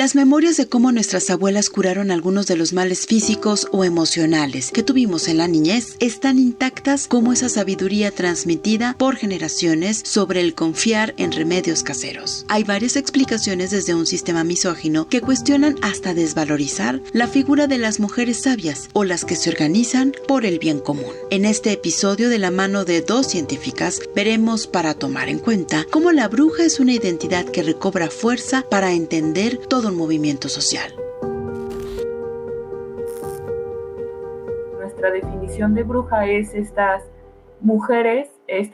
Las memorias de cómo nuestras abuelas curaron algunos de los males físicos o emocionales que tuvimos en la niñez están intactas como esa sabiduría transmitida por generaciones sobre el confiar en remedios caseros. Hay varias explicaciones desde un sistema misógino que cuestionan hasta desvalorizar la figura de las mujeres sabias o las que se organizan por el bien común. En este episodio, de la mano de dos científicas, veremos para tomar en cuenta cómo la bruja es una identidad que recobra fuerza para entender todo un movimiento social. Nuestra definición de bruja es esta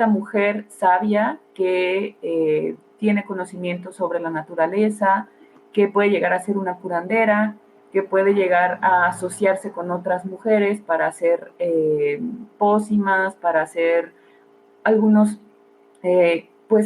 mujer sabia que tiene conocimiento sobre la naturaleza, que puede llegar a ser una curandera, que puede llegar a asociarse con otras mujeres para hacer pócimas, para hacer algunos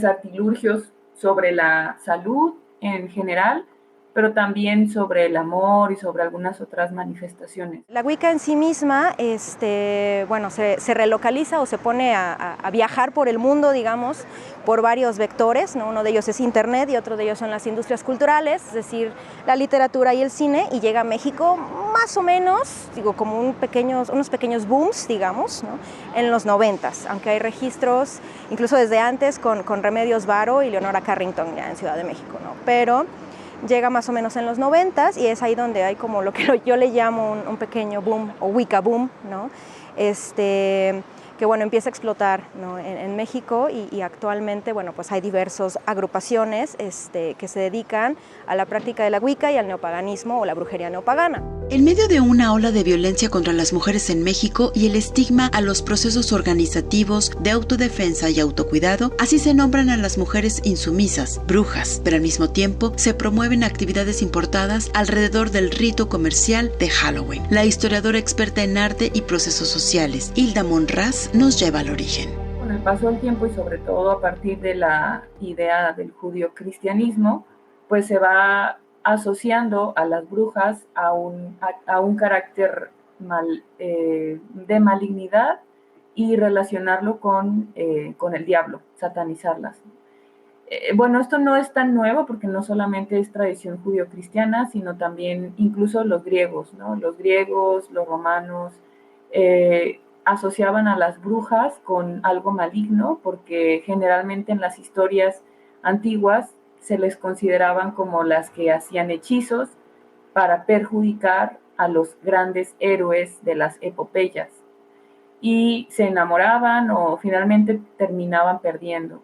artilugios sobre la salud en general, pero también sobre el amor y sobre algunas otras manifestaciones. La Wicca en sí misma se relocaliza o se pone a viajar por el mundo, digamos, por varios vectores, ¿no? Uno de ellos es Internet y otro de ellos son las industrias culturales, es decir, la literatura y el cine, y llega a México más o menos, como unos pequeños booms, digamos, ¿no? En los 90s, aunque hay registros incluso desde antes con Remedios Varo y Leonora Carrington ya en Ciudad de México, ¿no? Pero llega más o menos en los 90s y es ahí donde hay como lo que yo le llamo un pequeño boom o Wicca boom, ¿no? Que empieza a explotar, ¿no? en México y actualmente pues hay diversas agrupaciones que se dedican a la práctica de la Wicca y al neopaganismo o la brujería neopagana. En medio de una ola de violencia contra las mujeres en México y el estigma a los procesos organizativos de autodefensa y autocuidado, así se nombran a las mujeres insumisas, brujas, pero al mismo tiempo se promueven actividades importadas alrededor del rito comercial de Halloween. La historiadora experta en arte y procesos sociales, Hilda Monraz, nos lleva al origen. Con el paso del tiempo y sobre todo a partir de la idea del judio-cristianismo, pues se va asociando a las brujas a un carácter de malignidad y relacionarlo con el diablo, satanizarlas. Esto no es tan nuevo porque no solamente es tradición judío-cristiana, sino también incluso los griegos, ¿no? Los griegos, los romanos, asociaban a las brujas con algo maligno porque generalmente en las historias antiguas se les consideraban como las que hacían hechizos para perjudicar a los grandes héroes de las epopeyas y se enamoraban o finalmente terminaban perdiendo.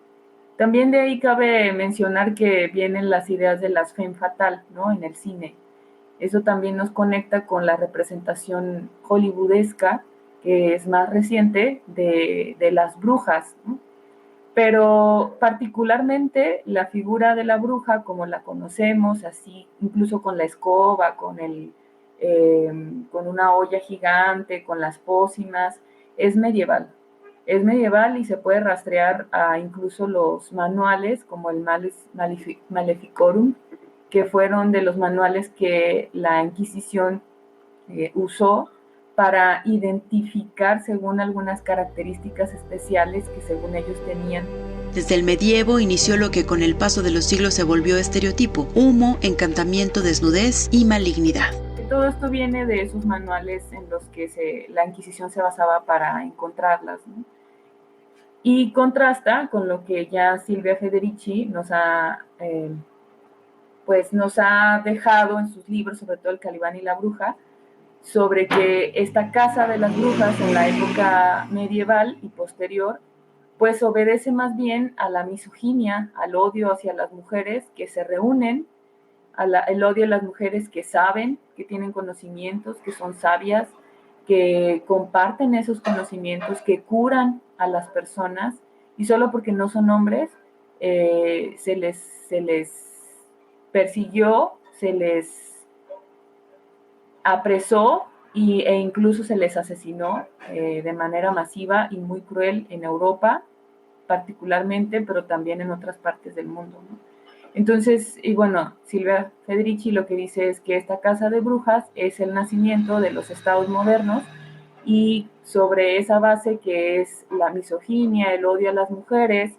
También de ahí cabe mencionar que vienen las ideas de las femme fatale, ¿no? En el cine. Eso también nos conecta con la representación hollywoodesca, que es más reciente, de las brujas, ¿no? Pero particularmente la figura de la bruja, como la conocemos, así incluso con la escoba, con una olla gigante, con las pócimas, es medieval. Es medieval y se puede rastrear a incluso los manuales, como el Maleficorum, que fueron de los manuales que la Inquisición usó para identificar según algunas características especiales que según ellos tenían. Desde el medievo inició lo que con el paso de los siglos se volvió estereotipo: humo, encantamiento, desnudez y malignidad. Todo esto viene de esos manuales en los que la Inquisición se basaba para encontrarlas, ¿no? Y contrasta con lo que ya Silvia Federici nos ha dejado en sus libros, sobre todo El Calibán y la Bruja, sobre que esta casa de las brujas en la época medieval y posterior, pues obedece más bien a la misoginia, al odio hacia las mujeres que se reúnen, el odio a las mujeres que saben, que tienen conocimientos, que son sabias, que comparten esos conocimientos, que curan a las personas, y solo porque no son hombres se les persiguió, se les apresó e incluso se les asesinó de manera masiva y muy cruel en Europa particularmente, pero también en otras partes del mundo, ¿no? Entonces, Silvia Federici lo que dice es que esta casa de brujas es el nacimiento de los estados modernos y sobre esa base que es la misoginia, el odio a las mujeres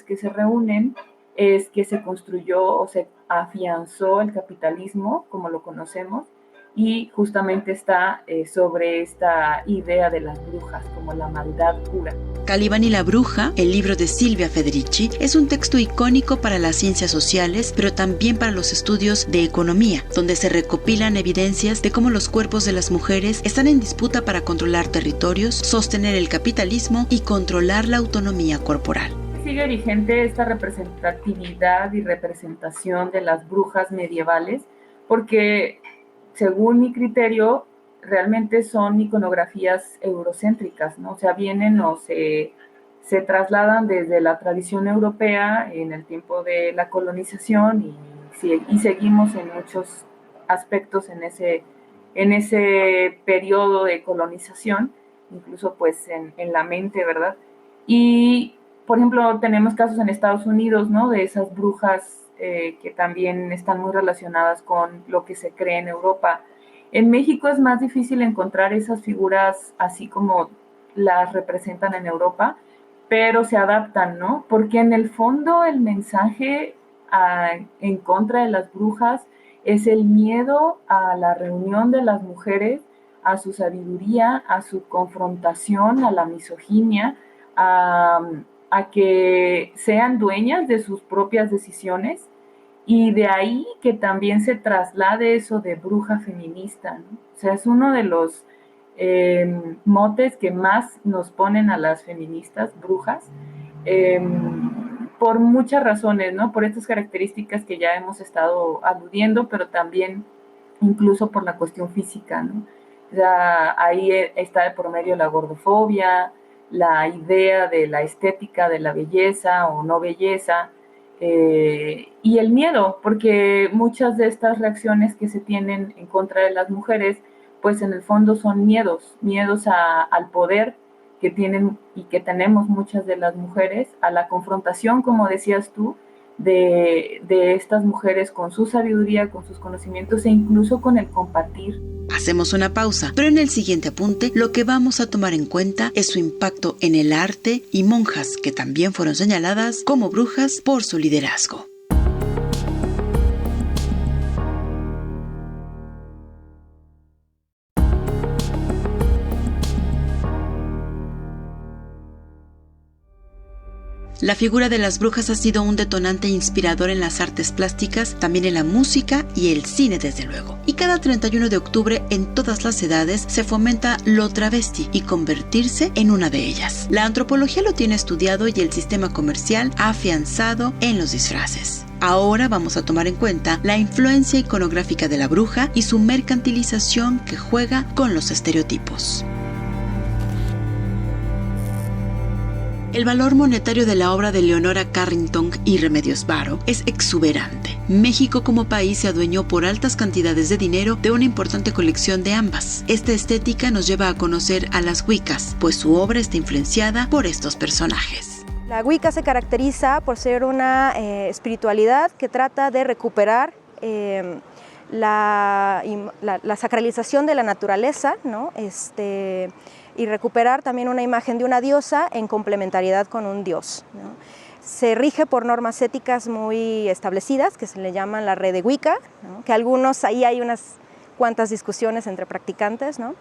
que se reúnen, es que se construyó o se afianzó el capitalismo como lo conocemos, y justamente está sobre esta idea de las brujas como la maldad pura. Caliban y la bruja, el libro de Silvia Federici, es un texto icónico para las ciencias sociales, pero también para los estudios de economía, donde se recopilan evidencias de cómo los cuerpos de las mujeres están en disputa para controlar territorios, sostener el capitalismo y controlar la autonomía corporal. Sigue vigente esta representatividad y representación de las brujas medievales, porque según mi criterio, realmente son iconografías eurocéntricas, ¿no? O sea, vienen o se trasladan desde la tradición europea en el tiempo de la colonización y seguimos en muchos aspectos en ese periodo de colonización, incluso pues en la mente, ¿verdad? Y, por ejemplo, tenemos casos en Estados Unidos, ¿no? De esas brujas que también están muy relacionadas con lo que se cree en Europa. En México es más difícil encontrar esas figuras así como las representan en Europa, pero se adaptan, ¿no? Porque en el fondo el mensaje en contra de las brujas es el miedo a la reunión de las mujeres, a su sabiduría, a su confrontación, a la misoginia, a que sean dueñas de sus propias decisiones, y de ahí que también se traslade eso de bruja feminista, ¿no? O sea, es uno de los motes que más nos ponen a las feministas, brujas, por muchas razones, ¿no? Por estas características que ya hemos estado aludiendo, pero también incluso por la cuestión física, ¿no? O sea, ahí está de por medio la gordofobia, la idea de la estética de la belleza o no belleza, y el miedo, porque muchas de estas reacciones que se tienen en contra de las mujeres, pues en el fondo son miedos al poder que tienen y que tenemos muchas de las mujeres, a la confrontación, como decías tú, de estas mujeres con su sabiduría, con sus conocimientos e incluso con el compartir. Hacemos una pausa, pero en el siguiente apunte lo que vamos a tomar en cuenta es su impacto en el arte y monjas que también fueron señaladas como brujas por su liderazgo. La figura de las brujas ha sido un detonante inspirador en las artes plásticas, también en la música y el cine, desde luego. Y cada 31 de octubre en todas las edades se fomenta lo travesti y convertirse en una de ellas. La antropología lo tiene estudiado y el sistema comercial ha afianzado en los disfraces. Ahora vamos a tomar en cuenta la influencia iconográfica de la bruja y su mercantilización que juega con los estereotipos. El valor monetario de la obra de Leonora Carrington y Remedios Varo es exuberante. México como país se adueñó por altas cantidades de dinero de una importante colección de ambas. Esta estética nos lleva a conocer a las Wiccas, pues su obra está influenciada por estos personajes. La Wicca se caracteriza por ser una espiritualidad que trata de recuperar la sacralización de la naturaleza, ¿no? Y recuperar también una imagen de una diosa en complementariedad con un dios, ¿no? Se rige por normas éticas muy establecidas, que se le llaman la red de Wicca, ¿no? Que algunos, ahí hay unas cuantas discusiones entre practicantes, ¿no?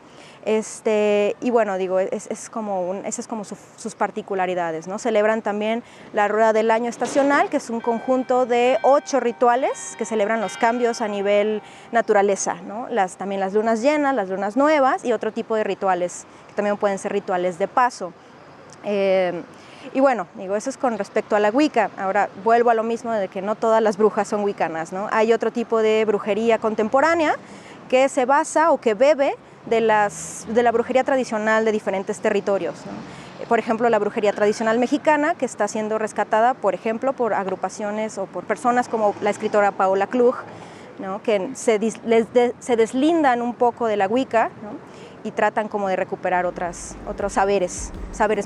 Y bueno, digo, esas es como sus particularidades, ¿no? Celebran también la rueda del año estacional, que es un conjunto de 8 rituales que celebran los cambios a nivel naturaleza, ¿no? También las lunas llenas, las lunas nuevas y otro tipo de rituales, que también pueden ser rituales de paso. Y bueno, digo, eso es con respecto a la Wicca. Ahora vuelvo a lo mismo de que no todas las brujas son wiccanas, ¿no? Hay otro tipo de brujería contemporánea que se basa o que bebe de la brujería tradicional de diferentes territorios, ¿no? Por ejemplo, la brujería tradicional mexicana, que está siendo rescatada, por ejemplo, por agrupaciones o por personas como la escritora Paola Klug, ¿no? Que se deslindan un poco de la Wicca, ¿no? Y tratan como de recuperar otros saberes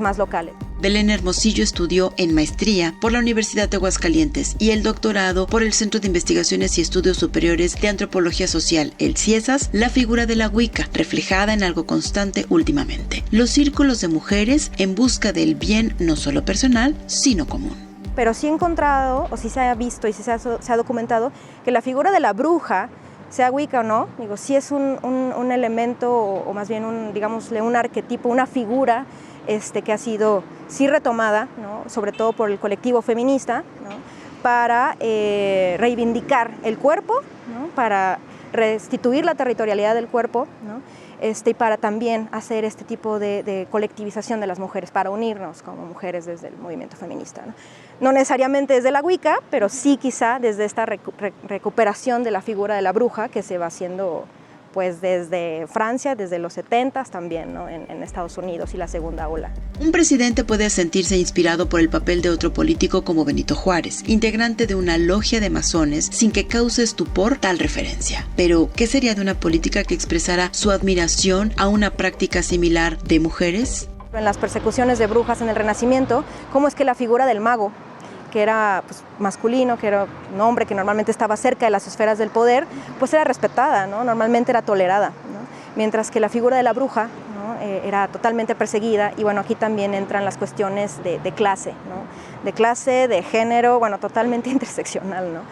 más locales. Belén Hermosillo estudió en maestría por la Universidad de Aguascalientes y el doctorado por el Centro de Investigaciones y Estudios Superiores de Antropología Social, el CIESAS, la figura de la Wicca, reflejada en algo constante últimamente: los círculos de mujeres en busca del bien no solo personal, sino común. pero sí he encontrado, o sí se ha visto y sí se ha documentado, que la figura de la bruja, sea Wicca o no, digo, sí es un elemento, o más bien digámosle, un arquetipo, una figura que ha sido sí retomada, ¿no? Sobre todo por el colectivo feminista, ¿no? Para reivindicar el cuerpo, ¿no? Para restituir la territorialidad del cuerpo, ¿no? Y para también hacer este tipo de colectivización de las mujeres, para unirnos como mujeres desde el movimiento feminista, ¿no? No necesariamente desde la Wicca, pero sí quizá desde esta recuperación de la figura de la bruja que se va haciendo pues desde Francia, desde los 70s también, ¿no? en Estados Unidos y la segunda ola. Un presidente puede sentirse inspirado por el papel de otro político como Benito Juárez, integrante de una logia de masones, sin que cause estupor tal referencia. Pero, ¿qué sería de una política que expresara su admiración a una práctica similar de mujeres? En las persecuciones de brujas en el Renacimiento, ¿cómo es que la figura del mago, que era pues, masculino, que era un hombre que normalmente estaba cerca de las esferas del poder, pues era respetada, ¿no? Normalmente era tolerada, ¿no? Mientras que la figura de la bruja, ¿no? Era totalmente perseguida, y bueno, aquí también entran las cuestiones de clase, ¿no? De clase, de género, bueno, totalmente interseccional, ¿no?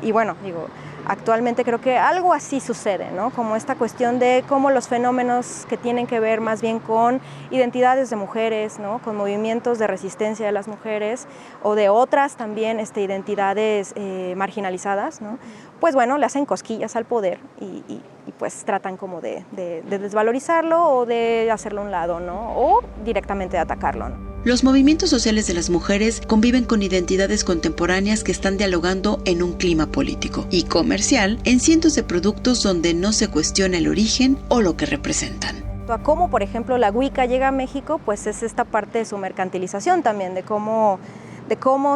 Y bueno, digo, actualmente creo que algo así sucede, ¿no? Como esta cuestión de cómo los fenómenos que tienen que ver más bien con identidades de mujeres, ¿no? Con movimientos de resistencia de las mujeres o de otras también identidades marginalizadas, ¿no? Pues bueno, le hacen cosquillas al poder y pues tratan como de desvalorizarlo o de hacerlo a un lado, ¿no? O directamente de atacarlo, ¿no? Los movimientos sociales de las mujeres conviven con identidades contemporáneas que están dialogando en un clima político y comercial en cientos de productos donde no se cuestiona el origen o lo que representan. A cómo, por ejemplo, la Wicca llega a México, pues es esta parte de su mercantilización también, de cómo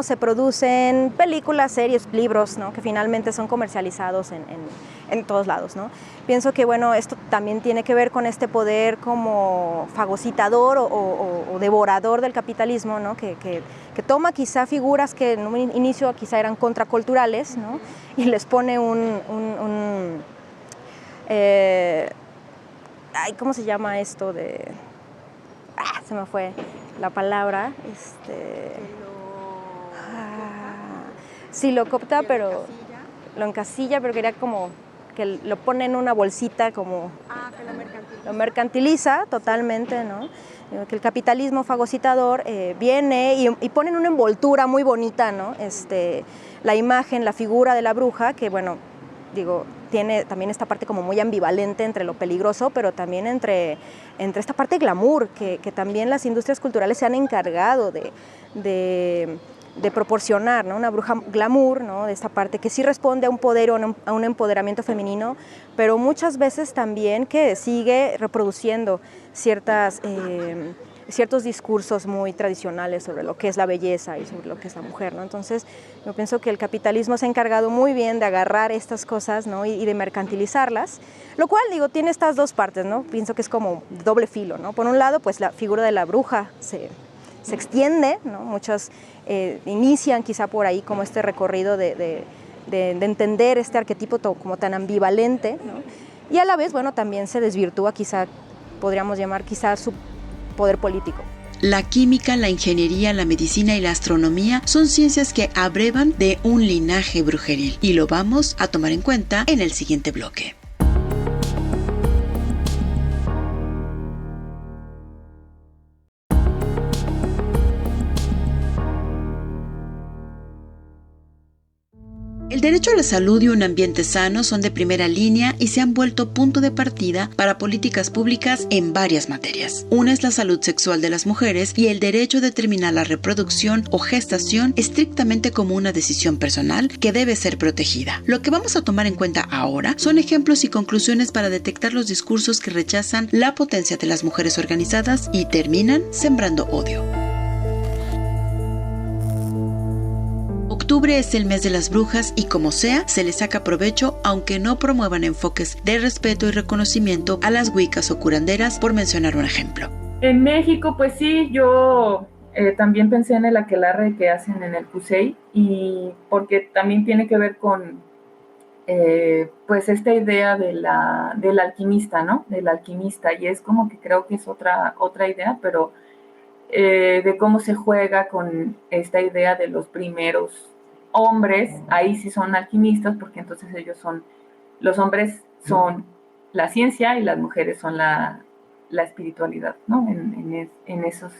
se producen películas, series, libros, ¿no? Que finalmente son comercializados en todos lados, ¿no? Pienso que bueno, esto también tiene que ver con este poder como fagocitador o devorador del capitalismo, ¿no? Que toma quizá figuras que en un inicio quizá eran contraculturales, ¿no? Y les pone ¿cómo se llama esto? Se me fue la palabra. Sí, lo copta, pero lo encasilla, pero quería como que lo pone en una bolsita, como que lo mercantiliza totalmente, ¿no? Que el capitalismo fagocitador viene y pone en una envoltura muy bonita, ¿no? La imagen, la figura de la bruja, que bueno, digo, tiene también esta parte como muy ambivalente entre lo peligroso, pero también entre esta parte glamour, que también las industrias culturales se han encargado de proporcionar, ¿no? Una bruja glamour, ¿no? De esta parte que sí responde a un poder o a un empoderamiento femenino, pero muchas veces también que sigue reproduciendo ciertos discursos muy tradicionales sobre lo que es la belleza y sobre lo que es la mujer, ¿no? Entonces, yo pienso que el capitalismo se ha encargado muy bien de agarrar estas cosas, ¿no? y de mercantilizarlas, lo cual, digo, tiene estas dos partes, ¿no? Pienso que es como doble filo, ¿no? Por un lado, pues la figura de la bruja se extiende, ¿no? Muchos inician quizá por ahí como este recorrido de entender este arquetipo como tan ambivalente, ¿no? Y a la vez, bueno, también se desvirtúa quizá, podríamos llamar quizá su poder político. La química, la ingeniería, la medicina y la astronomía son ciencias que abrevan de un linaje brujeril y lo vamos a tomar en cuenta en el siguiente bloque. El derecho a la salud y un ambiente sano son de primera línea y se han vuelto punto de partida para políticas públicas en varias materias. Una es la salud sexual de las mujeres y el derecho a determinar la reproducción o gestación estrictamente como una decisión personal que debe ser protegida. Lo que vamos a tomar en cuenta ahora son ejemplos y conclusiones para detectar los discursos que rechazan la potencia de las mujeres organizadas y terminan sembrando odio. Octubre es el mes de las brujas y como sea, se les saca provecho aunque no promuevan enfoques de respeto y reconocimiento a las wiccas o curanderas, por mencionar un ejemplo. En México, pues sí, yo también pensé en el aquelarre que hacen en el CUSEI, y porque también tiene que ver con pues esta idea del alquimista, ¿no? Del alquimista, y es como que creo que es otra idea, pero de cómo se juega con esta idea de los primeros hombres. Ahí sí son alquimistas, porque entonces los hombres son la ciencia y las mujeres son la espiritualidad, ¿no? En esos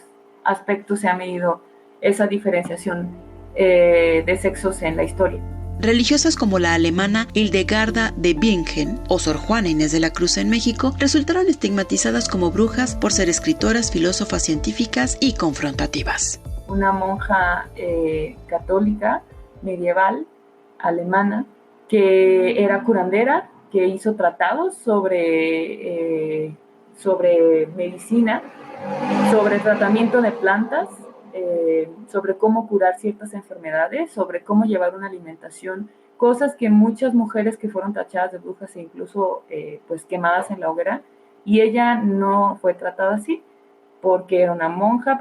aspectos se ha medido esa diferenciación de sexos en la historia. Religiosas como la alemana Hildegarda de Bingen o Sor Juana Inés de la Cruz en México resultaron estigmatizadas como brujas por ser escritoras, filósofas, científicas y confrontativas. Una monja católica medieval alemana que era curandera, que hizo tratados sobre medicina, sobre tratamiento de plantas, sobre cómo curar ciertas enfermedades, sobre cómo llevar una alimentación, cosas que muchas mujeres que fueron tachadas de brujas e incluso pues quemadas en la hoguera, y ella no fue tratada así, porque era una monja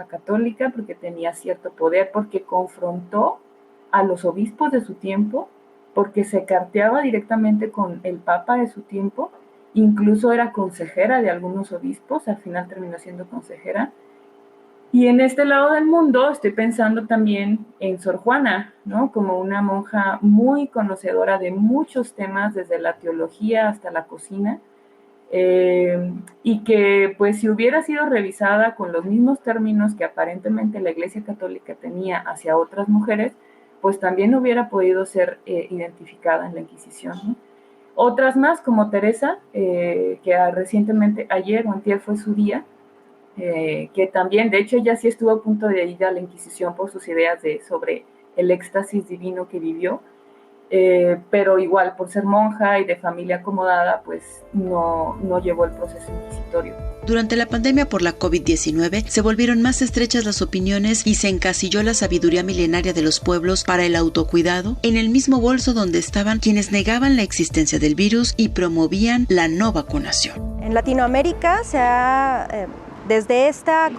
católica, porque tenía cierto poder, porque confrontó a los obispos de su tiempo, porque se carteaba directamente con el papa de su tiempo, incluso era consejera de algunos obispos, al final terminó siendo consejera. Y en este lado del mundo estoy pensando también en Sor Juana, ¿no? Como una monja muy conocedora de muchos temas, desde la teología hasta la cocina, y que pues si hubiera sido revisada con los mismos términos que aparentemente la Iglesia Católica tenía hacia otras mujeres, pues también hubiera podido ser identificada en la Inquisición, ¿no? Otras más, como Teresa, que recientemente, ayer o antier fue su día, que también, de hecho, ella sí estuvo a punto de ir a la Inquisición por sus ideas sobre el éxtasis divino que vivió, pero igual, por ser monja y de familia acomodada, pues no llevó el proceso inquisitorio. Durante la pandemia por la COVID-19 se volvieron más estrechas las opiniones y se encasilló la sabiduría milenaria de los pueblos para el autocuidado en el mismo bolso donde estaban quienes negaban la existencia del virus y promovían la no vacunación. En Latinoamérica se ha... desde esta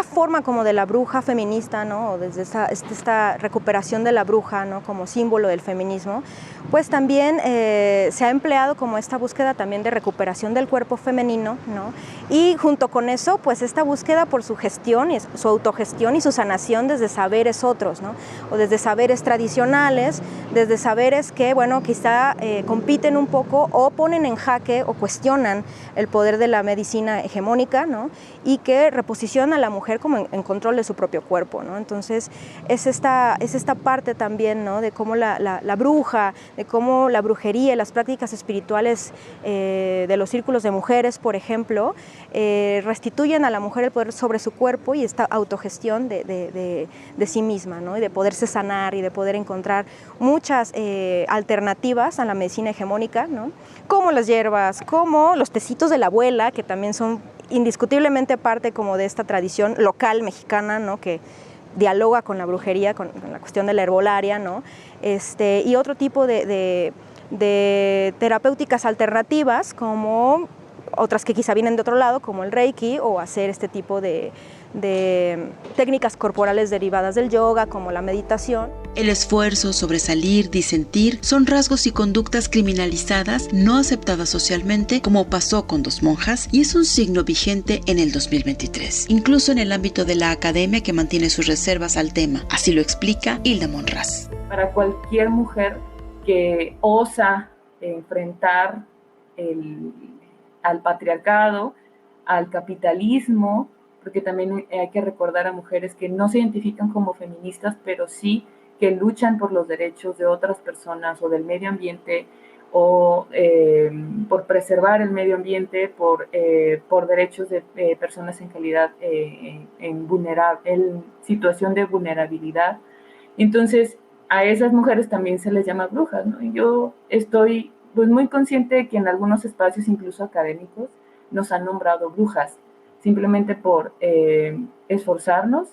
forma como de la bruja feminista, ¿no? O desde esta recuperación de la bruja, ¿no? Como símbolo del feminismo, pues también se ha empleado como esta búsqueda también de recuperación del cuerpo femenino, ¿no? Y junto con eso, pues esta búsqueda por su gestión, su autogestión y su sanación desde saberes otros, ¿no? O desde saberes tradicionales, desde saberes que, bueno, quizá compiten un poco o ponen en jaque o cuestionan el poder de la medicina hegemónica, ¿no? Y que reposiciona a la mujer como en control de su propio cuerpo, ¿no? Entonces es esta parte también, ¿no? De cómo la bruja, de cómo la brujería y las prácticas espirituales de los círculos de mujeres, por ejemplo, restituyen a la mujer el poder sobre su cuerpo y esta autogestión de sí misma, ¿no? Y de poderse sanar y de poder encontrar muchas alternativas a la medicina hegemónica, ¿no? Como las hierbas, como los tecitos de la abuela, que también son indiscutiblemente parte como de esta tradición local mexicana, ¿no? Que dialoga con la brujería, con la cuestión de la herbolaria, ¿no? Y otro tipo de terapéuticas alternativas, como otras que quizá vienen de otro lado, como el Reiki, o hacer este tipo de técnicas corporales derivadas del yoga, como la meditación. El esfuerzo, sobresalir, disentir, son rasgos y conductas criminalizadas, no aceptadas socialmente, como pasó con dos monjas, y es un signo vigente en el 2023, incluso en el ámbito de la academia, que mantiene sus reservas al tema. Así lo explica Hilda Monraz. Para cualquier mujer que osa enfrentar al patriarcado, al capitalismo, porque también hay que recordar a mujeres que no se identifican como feministas, pero sí que luchan por los derechos de otras personas o del medio ambiente, o por preservar el medio ambiente, por derechos de personas en calidad en situación de vulnerabilidad. Entonces, a esas mujeres también se les llama brujas, ¿no? Y yo estoy pues muy consciente de que en algunos espacios, incluso académicos, nos han nombrado brujas, simplemente por esforzarnos,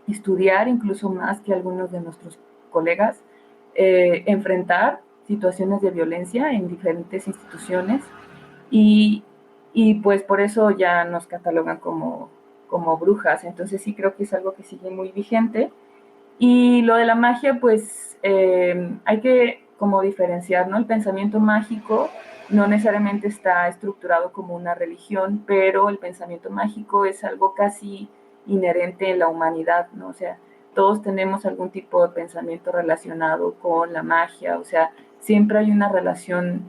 estudiar incluso más que algunos de nuestros colegas, enfrentar situaciones de violencia en diferentes instituciones, y pues por eso ya nos catalogan como brujas. Entonces sí creo que es algo que sigue muy vigente. Y lo de la magia, pues hay que como diferenciar, ¿no? El pensamiento mágico no necesariamente está estructurado como una religión, pero el pensamiento mágico es algo casi inherente en la humanidad, ¿no? O sea, todos tenemos algún tipo de pensamiento relacionado con la magia, o sea, siempre hay una relación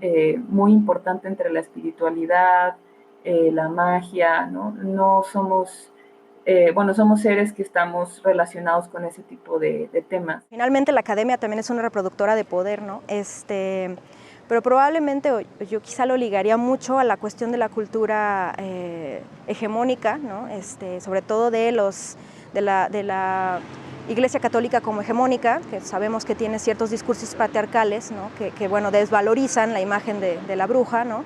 muy importante entre la espiritualidad, la magia, ¿no? No somos, somos seres que estamos relacionados con ese tipo de temas. Finalmente la academia también es una reproductora de poder, ¿no? Pero probablemente yo quizá lo ligaría mucho a la cuestión de la cultura hegemónica, ¿no? Sobre todo de la Iglesia Católica como hegemónica, que sabemos que tiene ciertos discursos patriarcales, ¿no? que desvalorizan la imagen de la bruja, ¿no?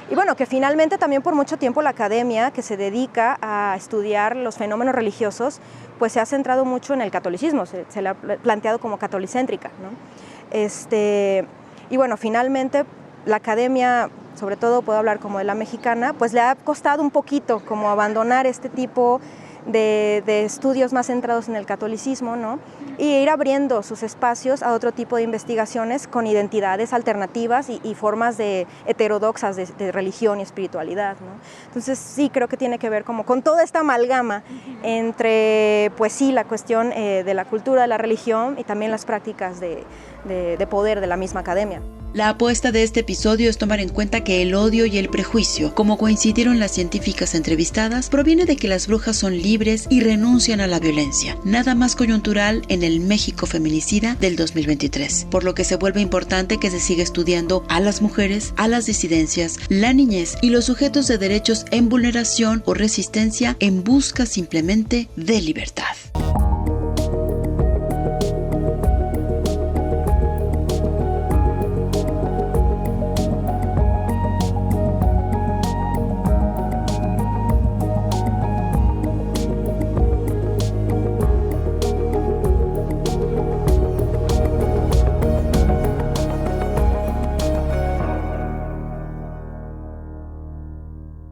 Y bueno, que finalmente también por mucho tiempo la academia, que se dedica a estudiar los fenómenos religiosos, pues se ha centrado mucho en el catolicismo, se la ha planteado como catolicéntrica, ¿no? Y bueno, finalmente la academia, sobre todo puedo hablar como de la mexicana, pues le ha costado un poquito como abandonar este tipo de estudios más centrados en el catolicismo, ¿no? Y ir abriendo sus espacios a otro tipo de investigaciones con identidades alternativas y formas heterodoxas de religión y espiritualidad, ¿no? Entonces sí creo que tiene que ver como con toda esta amalgama entre, pues sí, la cuestión de la cultura, de la religión y también las prácticas de poder de la misma academia. La apuesta de este episodio es tomar en cuenta que el odio y el prejuicio, como coincidieron las científicas entrevistadas, proviene de que las brujas son libres y renuncian a la violencia, nada más coyuntural en el México feminicida del 2023, por lo que se vuelve importante que se siga estudiando a las mujeres, a las disidencias, la niñez y los sujetos de derechos en vulneración o resistencia en busca simplemente de libertad.